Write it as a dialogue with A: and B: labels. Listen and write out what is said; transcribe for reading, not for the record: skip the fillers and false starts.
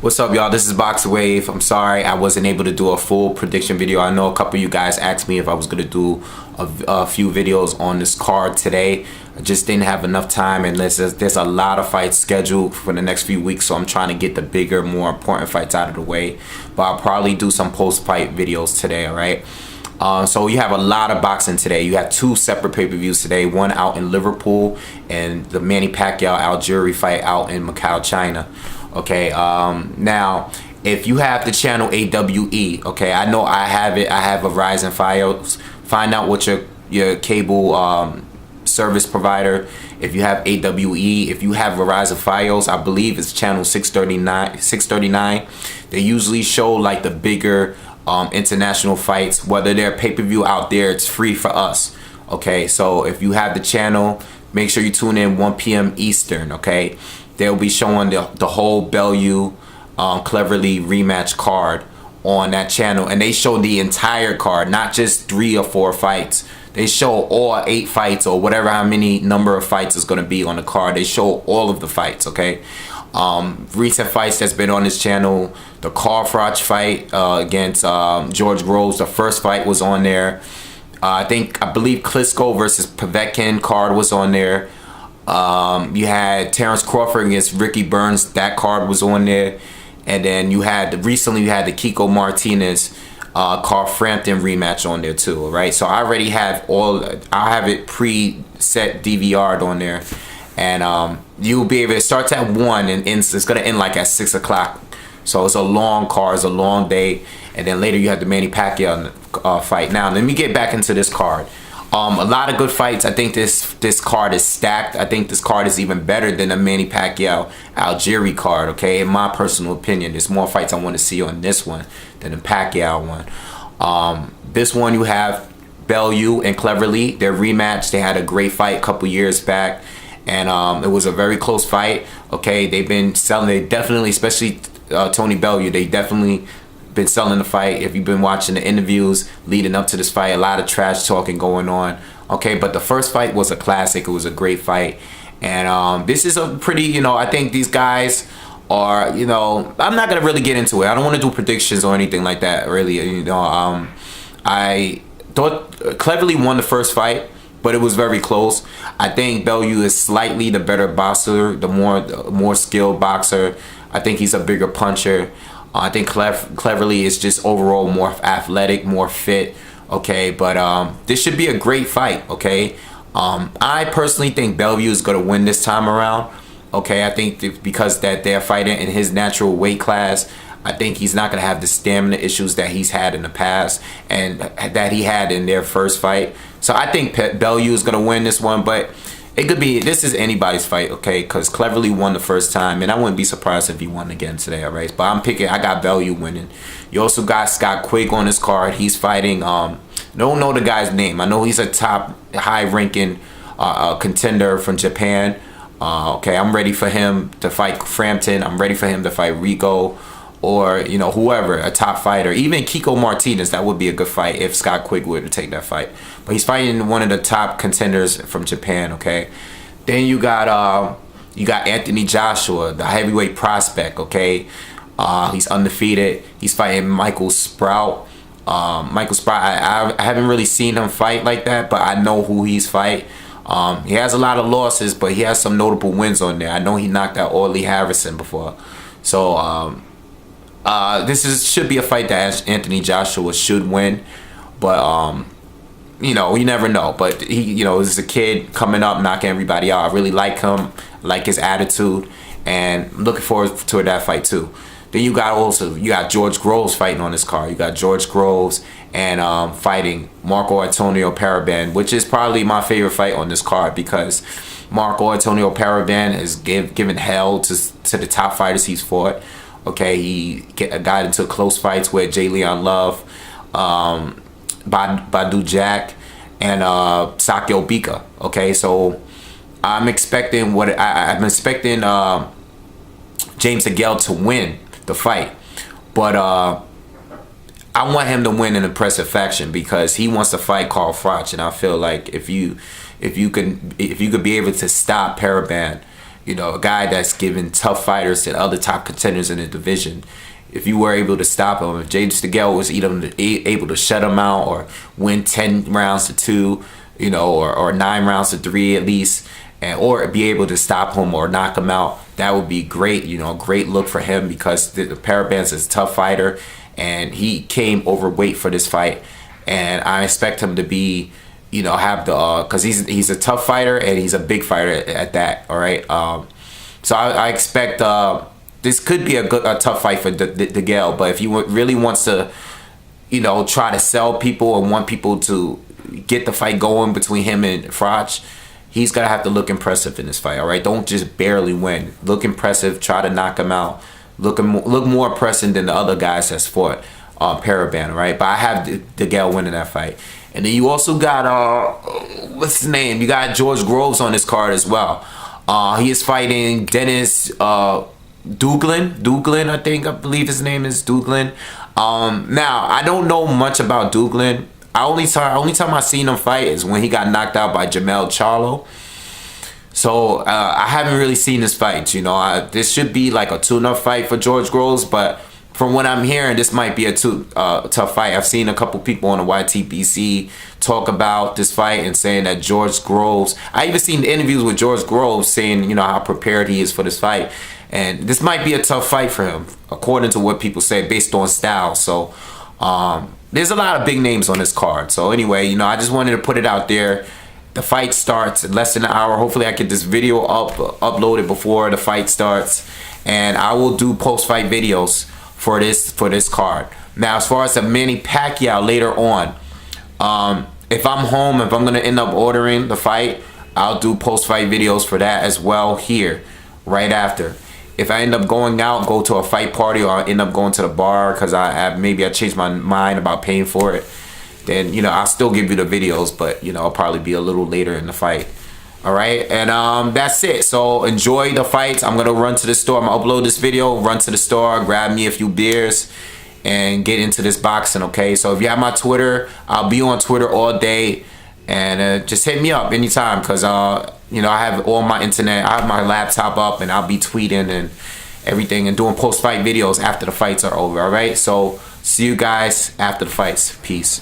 A: What's up, y'all? This is BoxingWave. I'm sorry I wasn't able to do a full prediction video. I know a couple of you guys asked me if I was going to do a few videos on this card today. I just didn't have enough time, and there's a lot of fights scheduled for the next few weeks, so I'm trying to get the bigger, more important fights out of the way. But I'll probably do some post-fight videos today, all right? So you have a lot of boxing today. You have two separate pay-per-views today, one out in Liverpool and the Manny Pacquiao-Algieri fight out in Macau, China. Okay, now if you have the channel AWE, okay, I know I have it. I have a Verizon Fios. Find out what your cable service provider. If you have AWE, if you have Verizon Fios, I believe it's channel 639. They usually show like the bigger international fights. Whether they're pay-per-view out there, it's free for us. Okay, so if you have the channel, make sure you tune in 1 p.m. Eastern. Okay, they'll be showing the whole Bellew Cleverly rematch card on that channel, and they show the entire card, not just 3 or 4 fights. They show all 8 fights or whatever, how many number of fights is going to be on the card. They show all of the fights. Okay, recent fights that's been on this channel, the Carl Froch fight against George Groves, the first fight was on there. I believe Klitschko versus Povetkin card was on there. You had Terrence Crawford against Ricky Burns, that card was on there. And then recently you had the Kiko Martinez Carl Frampton rematch on there too. All right, so I already have I have it pre-set DVR'd on there, and you'll be able to start at 1 and it's gonna end like at 6 o'clock. So it's a long card, it's a long day, and then later you have the Manny Pacquiao fight. Now let me get back into this card. A lot of good fights. I think this card is stacked. I think this card is even better than the Manny Pacquiao Algieri card. Okay, in my personal opinion, there's more fights I want to see on this one than the Pacquiao one. This one you have Bellew and Cleverly, their rematch. They had a great fight a couple years back, and it was a very close fight. Okay, they've been selling. They definitely, especially Tony Bellew, they definitely been selling the fight. If you've been watching the interviews leading up to this fight, a lot of trash talking going on. Okay, but the first fight was a classic. It was a great fight, and this is a pretty, I think these guys are, I'm not gonna really get into it. I don't want to do predictions or anything like that, really. I thought Cleverly won the first fight, but it was very close. I think Bellew is slightly the better boxer, the more skilled boxer. I think he's a bigger puncher. I think Cleverly is just overall more athletic, more fit. Okay, but this should be a great fight. Okay, I personally think Bellew is going to win this time around. Okay, I think because that they're fighting in his natural weight class, I think he's not going to have the stamina issues that he's had in the past and that he had in their first fight. So I think Bellew is going to win this one, but it could be, this is anybody's fight, okay? Because Cleverly won the first time, and I wouldn't be surprised if he won again today, all right? But I got Bellew winning. You also got Scott Quigg on this card. He's fighting, don't know the guy's name. I know he's a top, high-ranking contender from Japan. Okay, I'm ready for him to fight Frampton. I'm ready for him to fight Rigo, or, whoever, a top fighter. Even Kiko Martinez, that would be a good fight if Scott Quigg were to take that fight. But he's fighting one of the top contenders from Japan, okay? Then you got Anthony Joshua, the heavyweight prospect, okay? He's undefeated. He's fighting Michael Sprout. Michael Sprout, I haven't really seen him fight like that, but I know who he's fight. He has a lot of losses, but he has some notable wins on there. I know he knocked out Orly Harrison before. So, should be a fight that Anthony Joshua should win, but you never know. But he, is a kid coming up, knocking everybody out. I really like him, like his attitude, and I'm looking forward to that fight too. Then you got George Groves fighting on this card. You got George Groves and fighting Marco Antonio Paraban, which is probably my favorite fight on this card because Marco Antonio Paraban has given hell to the top fighters he's fought. Okay, he got into close fights with J. Leon Love, Badu Jack, and Sakio Bika. Okay, so I'm expecting James DeGale to win the fight, but I want him to win in impressive fashion because he wants to fight Carl Froch, and I feel like if you could be able to stop Paraban You know, a guy that's giving tough fighters to the other top contenders in the division. If you were able to stop him, if James DeGale was able to shut him out or win 10 rounds to 2, you know, or 9 rounds to 3 at least, or be able to stop him or knock him out, that would be great. You know, great look for him, because the Parabans is a tough fighter, and he came overweight for this fight, and I expect him to be, you know, have the because he's a tough fighter and he's a big fighter at that. All right, so I expect this could be a tough fight for DeGale, but if he really wants to, you know, try to sell people and want people to get the fight going between him and Froch, he's gonna have to look impressive in this fight. All right, don't just barely win. Look impressive. Try to knock him out. Look more impressive than the other guys that's fought Paraban. All right, but I have DeGale winning that fight. And then you also got what's his name? You got George Groves on this card as well. He is fighting Dennis Duglin, I believe his name is Duglin. Now I don't know much about Duglin. Only time I seen him fight is when he got knocked out by Jamel Charlo. So I haven't really seen this fight. You know, this should be like a tune-up fight for George Groves, but from what I'm hearing, this might be a tough fight. I've seen a couple people on the YTBC talk about this fight and saying that George Groves, I even seen the interviews with George Groves saying, you know, how prepared he is for this fight. And this might be a tough fight for him, according to what people say, based on style. So there's a lot of big names on this card. So anyway, you know, I just wanted to put it out there. The fight starts in less than an hour. Hopefully I get this video uploaded before the fight starts. And I will do post-fight videos for this card. Now, as far as the Manny Pacquiao later on, if I'm home, if I'm gonna end up ordering the fight, I'll do post-fight videos for that as well here, right after. If I end up going out, go to a fight party, or I end up going to the bar because maybe I changed my mind about paying for it, then, you know, I'll still give you the videos, but, you know, I'll probably be a little later in the fight. All right, and that's it. So enjoy the fights. I'm gonna run to the store. I'm gonna upload this video, run to the store, grab me a few beers, and get into this boxing. Okay, so if you have my Twitter, I'll be on Twitter all day, and just hit me up anytime, because you know, I have all my internet, I have my laptop up, and I'll be tweeting and everything and doing post-fight videos after the fights are over. All right, so see you guys after the fights. Peace.